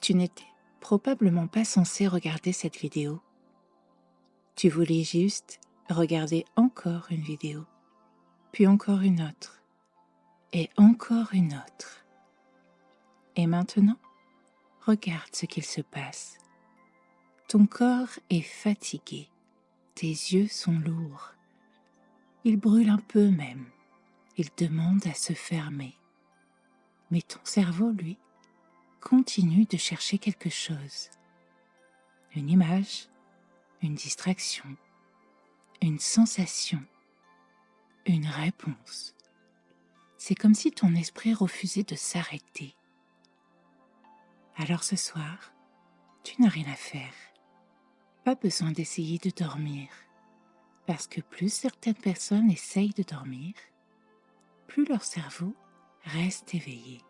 Tu n'étais probablement pas censé regarder cette vidéo. Tu voulais juste regarder encore une vidéo, puis encore une autre, et encore une autre. Et maintenant, regarde ce qu'il se passe. Ton corps est fatigué, tes yeux sont lourds. Ils brûlent un peu même, ils demandent à se fermer. Mais ton cerveau, lui, continue de chercher quelque chose. Une image, une distraction, une sensation, une réponse. C'est comme si ton esprit refusait de s'arrêter. Alors ce soir, tu n'as rien à faire. Pas besoin d'essayer de dormir. Parce que plus certaines personnes essayent de dormir, plus leur cerveau reste éveillé.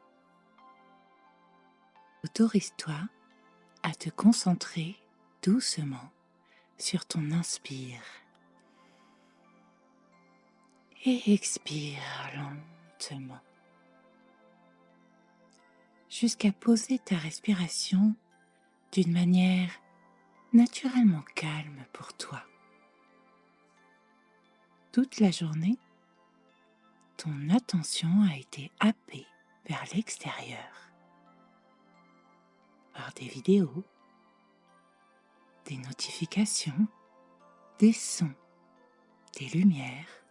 Autorise-toi à te concentrer doucement sur ton inspire et expire lentement jusqu'à poser ta respiration d'une manière naturellement calme pour toi. Toute la journée, ton attention a été happée vers l'extérieur par des vidéos, des notifications, des sons, des lumières,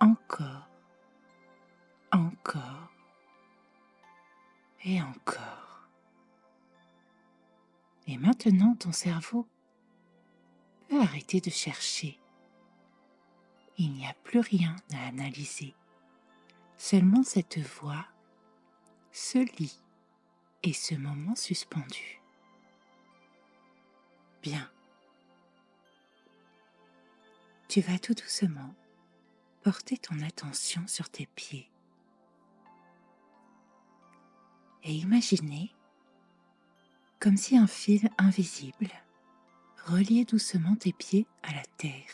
encore et encore. Et maintenant, ton cerveau peut arrêter de chercher. Il n'y a plus rien à analyser. Seulement cette voix, ce lit et ce moment suspendu. Bien. Tu vas tout doucement porter ton attention sur tes pieds et imaginer comme si un fil invisible reliait doucement tes pieds à la terre.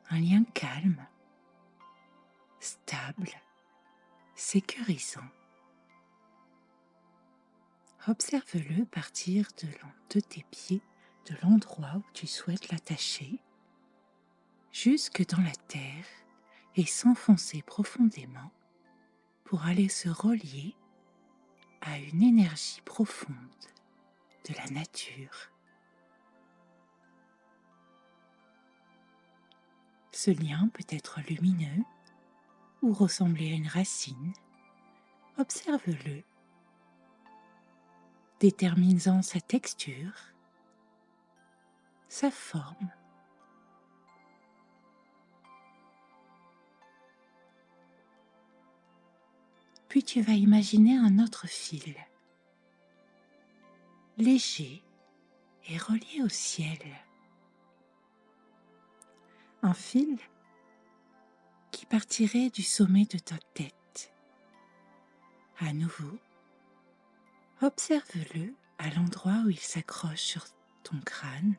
Un lien calme, stable, sécurisant. Observe-le partir de tes pieds, de l'endroit où tu souhaites l'attacher, jusque dans la terre et s'enfoncer profondément pour aller se relier à une énergie profonde de la nature. Ce lien peut être lumineux ou ressembler à une racine. Observe-le, déterminant sa texture, sa forme. Puis tu vas imaginer un autre fil, léger et relié au ciel. Un fil qui partirait du sommet de ta tête. À nouveau, observe-le à l'endroit où il s'accroche sur ton crâne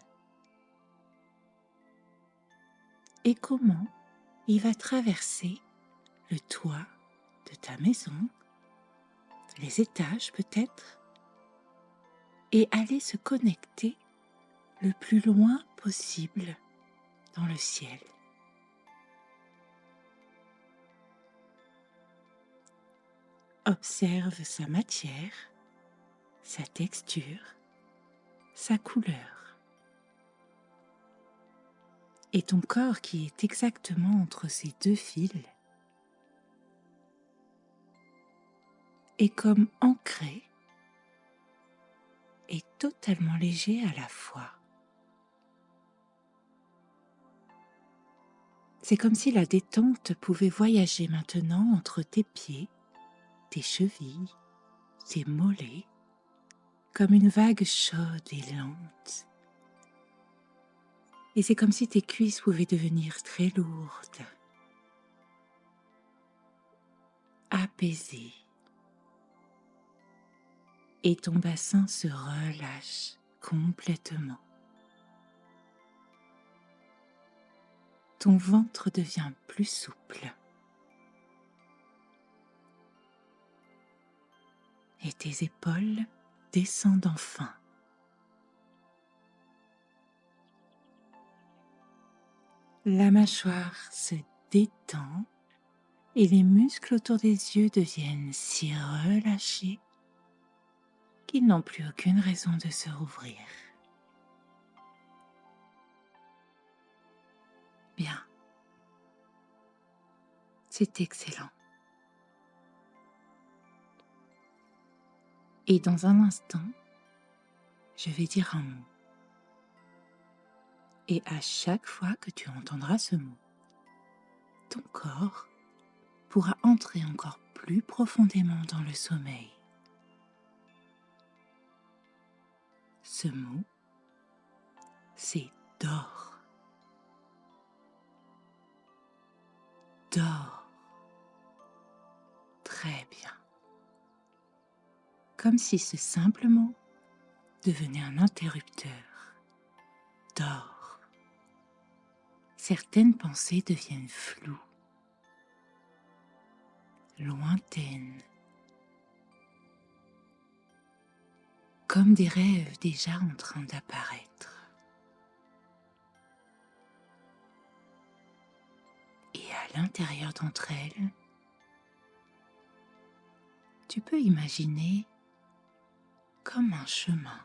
et comment il va traverser le toit de ta maison, les étages peut-être, et aller se connecter le plus loin possible dans le ciel. Observe sa matière, sa texture, sa couleur. Et ton corps qui est exactement entre ces deux fils est comme ancré et totalement léger à la fois. C'est comme si la détente pouvait voyager maintenant entre tes pieds, tes chevilles, tes mollets, comme une vague chaude et lente. Et c'est comme si tes cuisses pouvaient devenir très lourdes, apaisées. Et ton bassin se relâche complètement. Ton ventre devient plus souple. et tes épaules descendent enfin. La mâchoire se détend et les muscles autour des yeux deviennent si relâchés qu'ils n'ont plus aucune raison de se rouvrir. Bien, c'est excellent. Et dans un instant, je vais dire un mot. Et à chaque fois que tu entendras ce mot, ton corps pourra entrer encore plus profondément dans le sommeil. Ce mot, c'est dors. Dors. Très bien. Comme si ce simple mot devenait un interrupteur. Dors. Certaines pensées deviennent floues, lointaines, comme des rêves déjà en train d'apparaître. Et à l'intérieur d'entre elles, tu peux imaginer comme un chemin.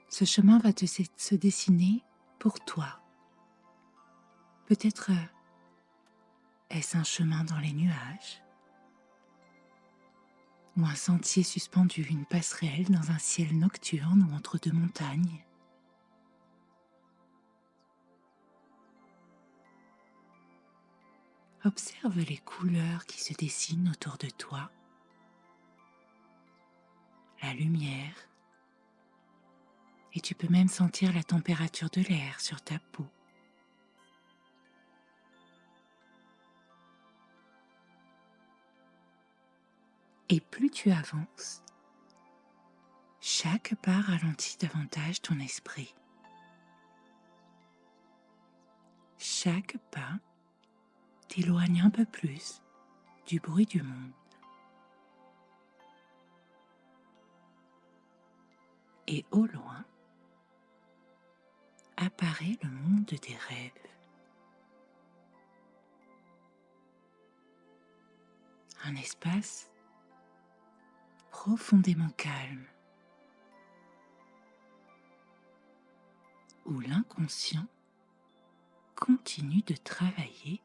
Ce chemin va se dessiner pour toi. Peut-être est-ce un chemin dans les nuages, ou un sentier suspendu, une passerelle dans un ciel nocturne ou entre deux montagnes. Observe les couleurs qui se dessinent autour de toi, la lumière, et tu peux même sentir la température de l'air sur ta peau. Et plus tu avances, chaque pas ralentit davantage ton esprit. Chaque pas t'éloigne un peu plus du bruit du monde. Et au loin, apparaît le monde des rêves. Un espace profondément calme, où l'inconscient continue de travailler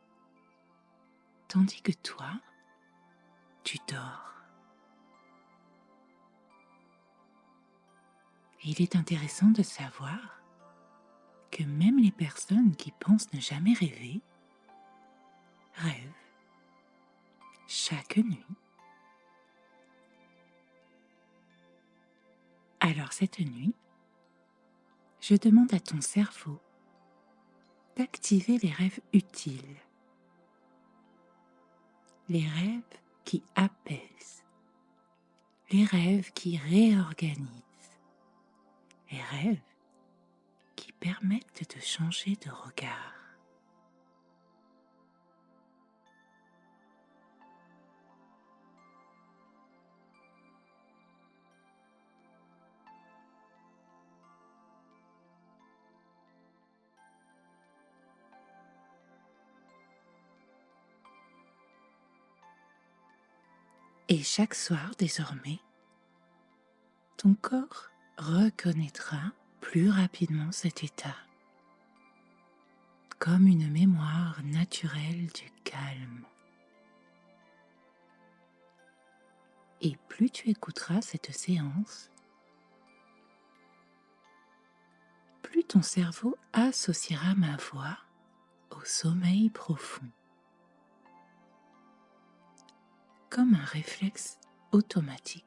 tandis que toi, tu dors. Et il est intéressant de savoir que même les personnes qui pensent ne jamais rêver rêvent chaque nuit. Alors cette nuit, je demande à ton cerveau d'activer les rêves utiles, les rêves qui apaisent, les rêves qui réorganisent, les rêves qui permettent de changer de regard. Et chaque soir, désormais, ton corps reconnaîtra plus rapidement cet état, comme une mémoire naturelle du calme. Et plus tu écouteras cette séance, plus ton cerveau associera ma voix au sommeil profond, comme un réflexe automatique.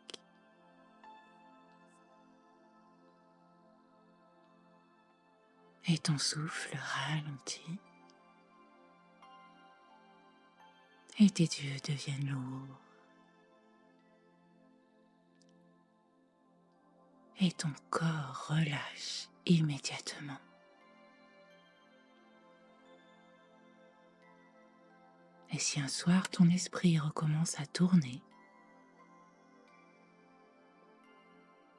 Et ton souffle ralentit, et tes yeux deviennent lourds, et ton corps relâche immédiatement. Et si un soir ton esprit recommence à tourner,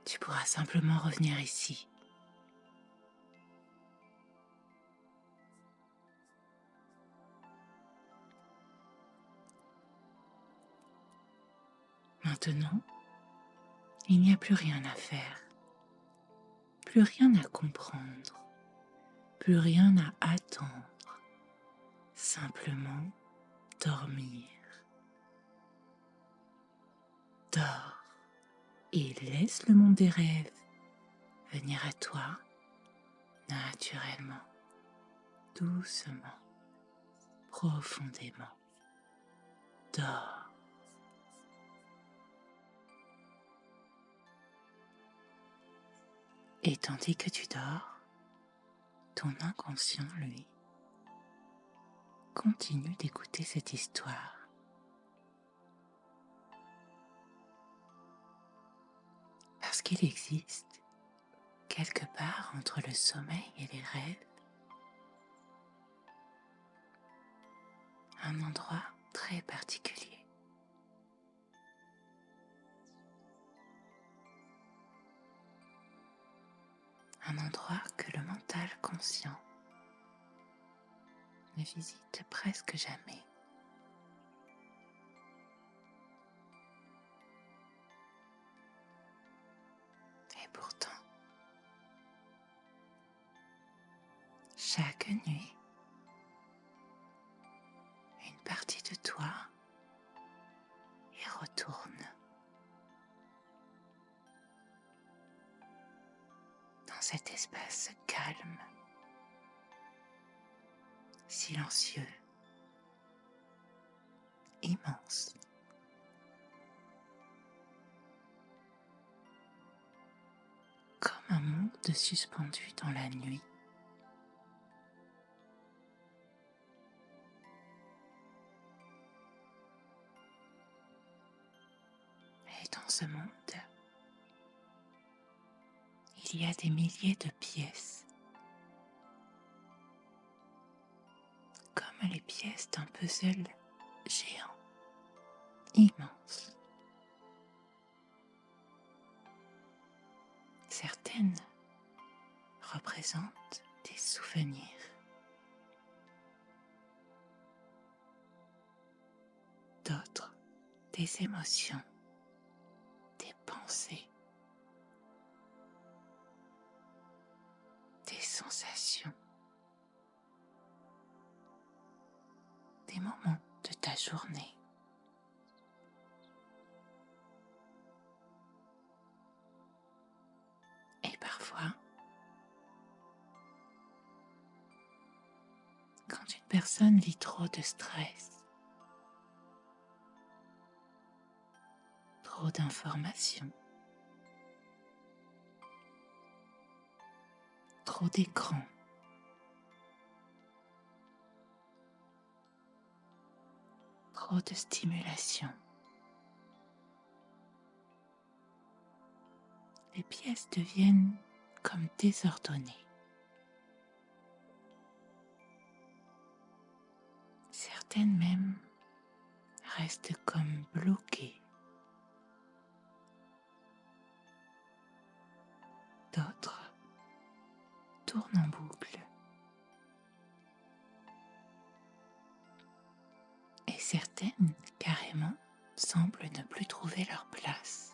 tu pourras simplement revenir ici. Maintenant, il n'y a plus rien à faire, plus rien à comprendre, plus rien à attendre, simplement dormir. Dors et laisse le monde des rêves venir à toi naturellement, doucement, profondément. Dors. Et tandis que tu dors, ton inconscient, lui, continue d'écouter cette histoire. Parce qu'il existe, quelque part entre le sommeil et les rêves, un endroit très particulier. Un endroit que le mental conscient ne visite presque jamais. Et pourtant, chaque nuit, une partie de toi y retourne. Dans cet espace calme, silencieux, immense. Comme un monde suspendu dans la nuit. Et dans ce monde, il y a des milliers de pièces, comme les pièces d'un puzzle géant, immense. Certaines représentent des souvenirs, d'autres des émotions, des pensées, des sensations, des moments de ta journée. Et parfois, quand une personne vit trop de stress, trop d'informations, trop d'écrans, trop de stimulation, les pièces deviennent comme désordonnées. Certaines même restent comme bloquées. D'autres tournent en boucle. Et certaines, carrément, semblent ne plus trouver leur place.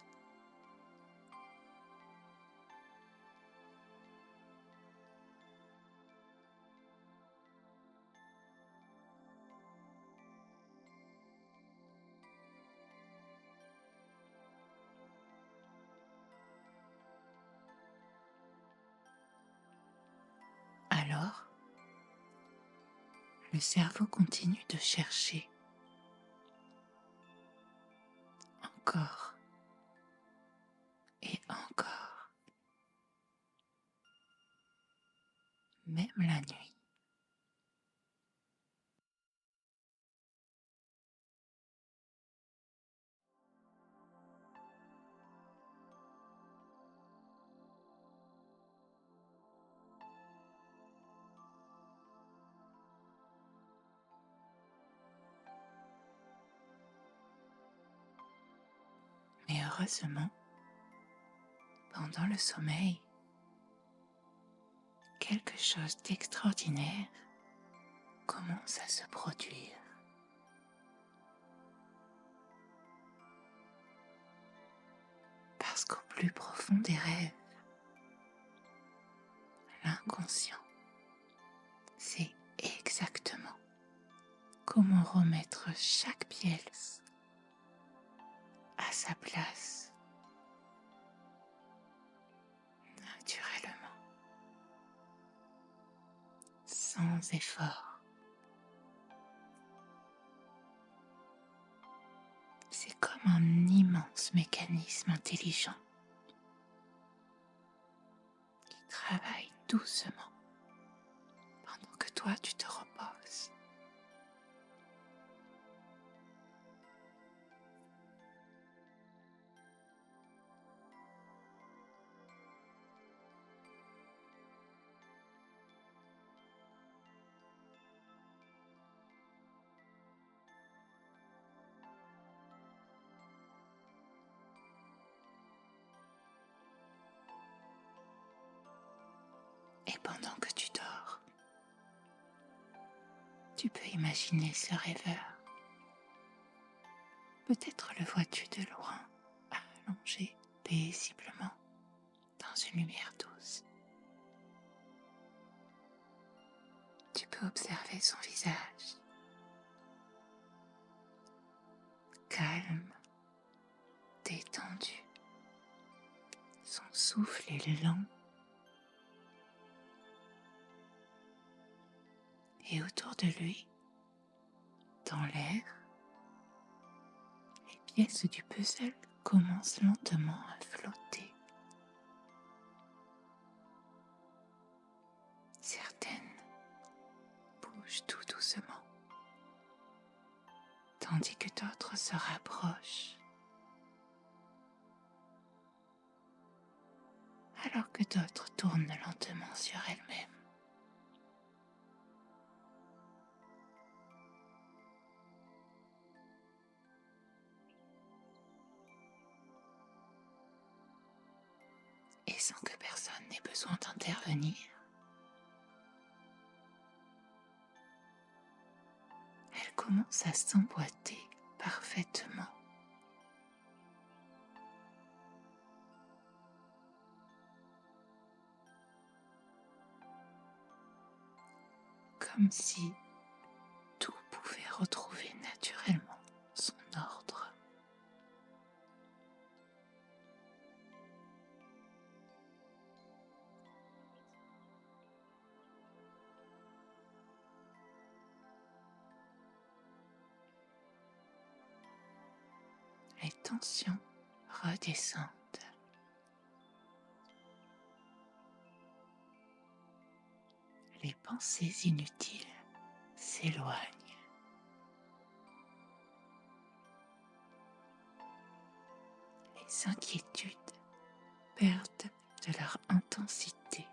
Alors, le cerveau continue de chercher encore et encore, même la nuit. heureusement, pendant le sommeil, quelque chose d'extraordinaire commence à se produire. Parce qu'au plus profond des rêves, l'inconscient sait exactement comment remettre chaque pièce à sa place naturellement, sans effort. C'est comme un immense mécanisme intelligent qui travaille doucement pendant que toi tu te reposes. Et pendant que tu dors, tu peux imaginer ce rêveur. Peut-être le vois-tu de loin, allongé paisiblement dans une lumière douce. Tu peux observer son visage, calme, détendu. Son souffle est lent. Et autour de lui, dans l'air, les pièces du puzzle commencent lentement à flotter. Certaines bougent tout doucement, tandis que d'autres se rapprochent, alors que d'autres tournent lentement sur elles-mêmes. Et sans que personne n'ait besoin d'intervenir, elle commence à s'emboîter parfaitement. Comme si tout pouvait retrouver naturellement son ordre. Les tensions redescendent. Les pensées inutiles s'éloignent. Les inquiétudes perdent de leur intensité.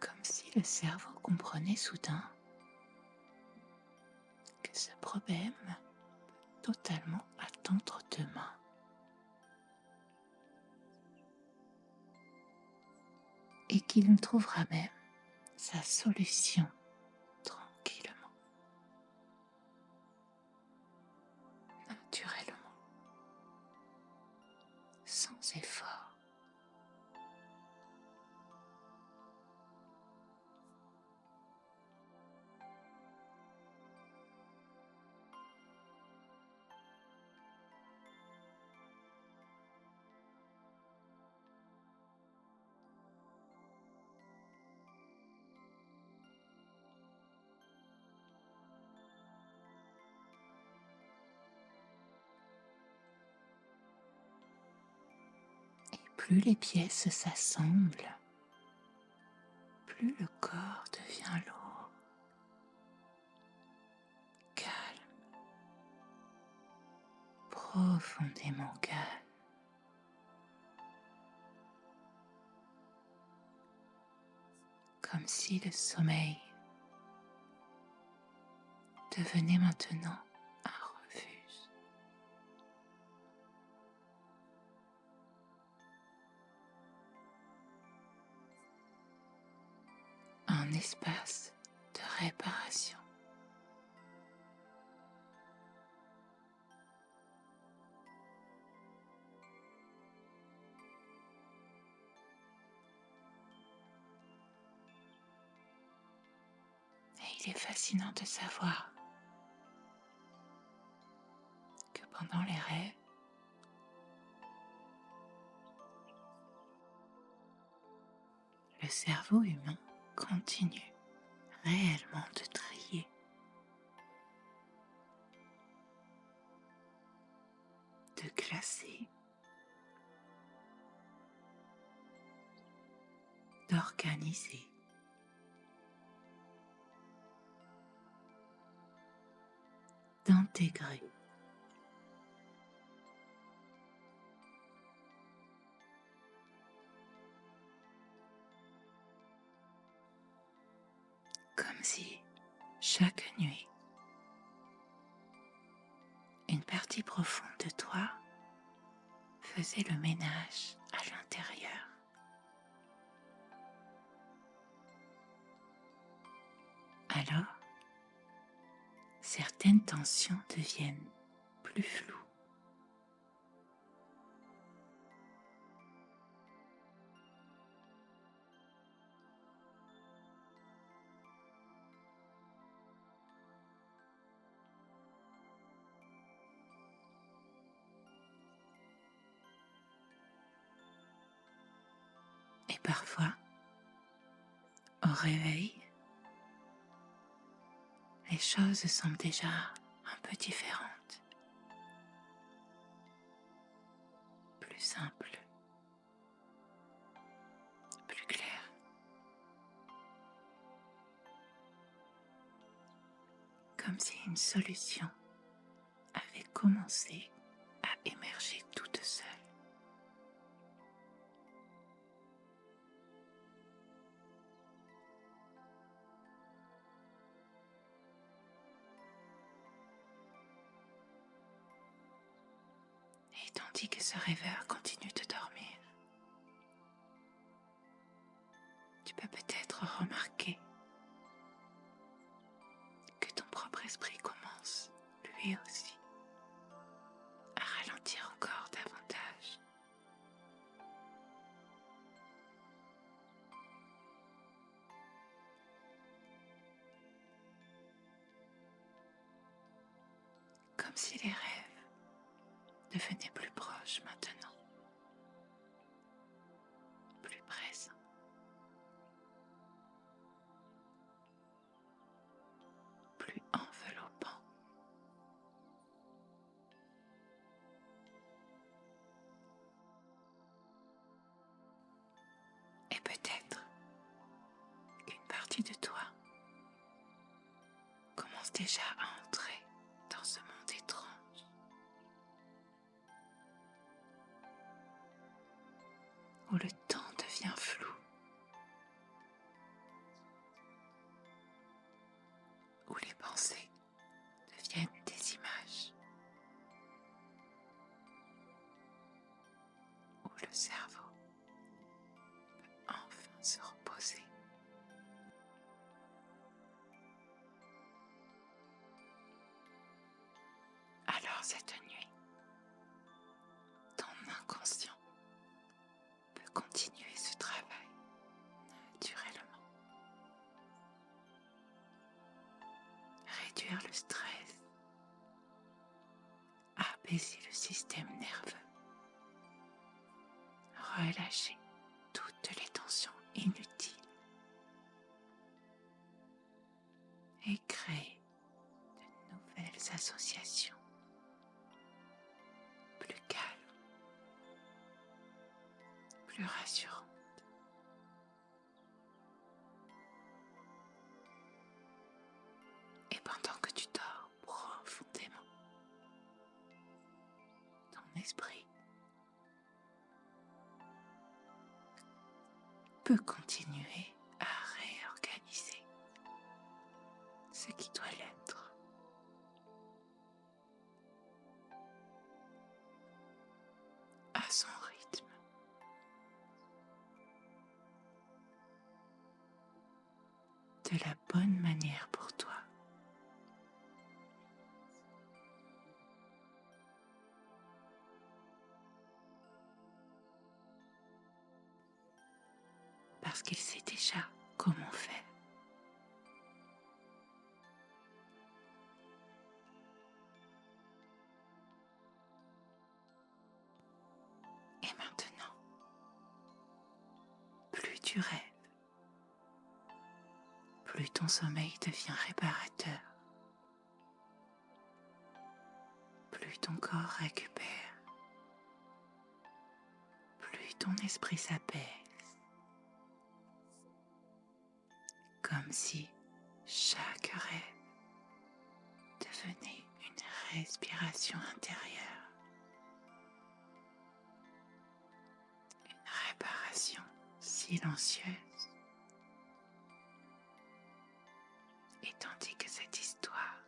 Comme si le cerveau comprenait soudain que ce problème peut totalement attendre demain. Et qu'il trouvera même sa solution tranquillement, naturellement, sans effort. Plus les pièces s'assemblent, plus le corps devient lourd, calme, profondément calme. si le sommeil devenait maintenant un refuge. Un espace de réparation. Et il est fascinant de savoir que pendant les rêves, le cerveau humain continue réellement de trier, de classer, d'organiser, d'intégrer. Comme si chaque nuit, une partie profonde de toi faisait le ménage à l'intérieur. Alors, certaines tensions deviennent plus floues. Et parfois, au réveil, les choses semblent déjà un peu différentes, plus simples, plus claires. Comme si une solution avait commencé à émerger toute seule. Et tandis que ce rêveur continue de dormir, tu peux peut-être remarquer que ton propre esprit commence, lui aussi, à ralentir encore davantage. Comme si les rêves devenaient plus proches maintenant, plus présents. Plus enveloppant. Et peut-être qu'une partie de toi commence déjà à entrer dans ce monde étrange où le temps devient flou, où les pensées deviennent des images, où le cerveau peut enfin se reposer. Alors cette nuit, ton inconscient peut continuer ce travail naturellement. Réduire le stress, apaiser le système nerveux, relâcher toutes les tensions inutiles et créer de nouvelles associations plus calmes, plus rassurantes. Et pendant que tu dors profondément, ton esprit peut continuer à réorganiser de la bonne manière pour toi. Parce qu'il sait déjà comment faire. Et maintenant, plus tu rêves, plus ton sommeil devient réparateur, plus ton corps récupère, plus ton esprit s'apaise, comme si chaque rêve devenait une respiration intérieure, une réparation silencieuse. Et tandis que cette histoire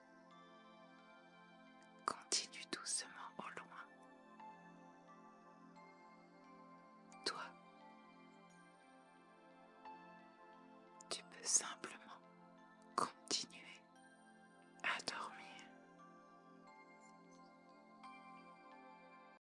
continue doucement au loin, toi, tu peux simplement